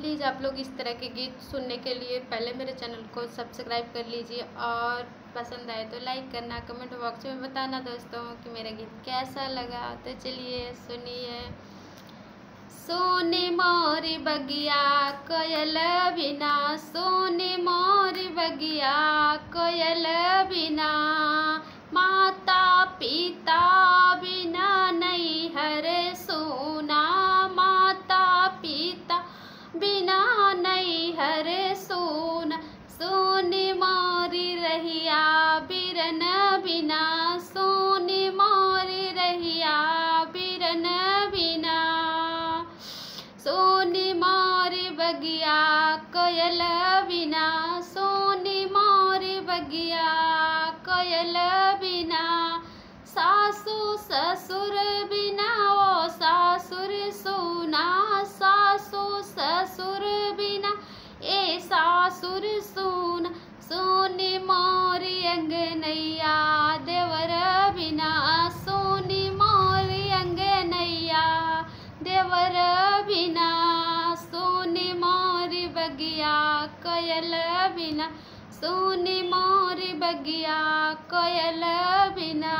Please आप लोग इस तरह के गीत सुनने के लिए पहले मेरे चैनल को सब्सक्राइब कर लीजिए और पसंद आए तो लाइक करना, कमेंट बॉक्स में बताना दोस्तों कि मेरा गीत कैसा लगा। तो चलिए सुनिए। सोने मोरी बगिया कोयल बिना, सोने मोरी बगिया कोयल बिना, माता पिता बिना नहीं हर सोना, माता पिता बिना नहीं हर सोना, सोने मोरी रहिया बिरन बिना, सोने मोरी रहिया बिरन बिना, सोने मोरी बगिया कोयल बिना, सोने मोरी बगिया कोयल बिना, सासू ससुर बिना ओ सासुर सोना, सासू ससुर बिना ए सासुर सोना, सोने मोरी अंगनैया देवर बिना, सोने मोरी अंगनैया देवर बिना, सोने मोरी बगिया कोयल बिना, सोने मोरी बगिया कोयल बिना।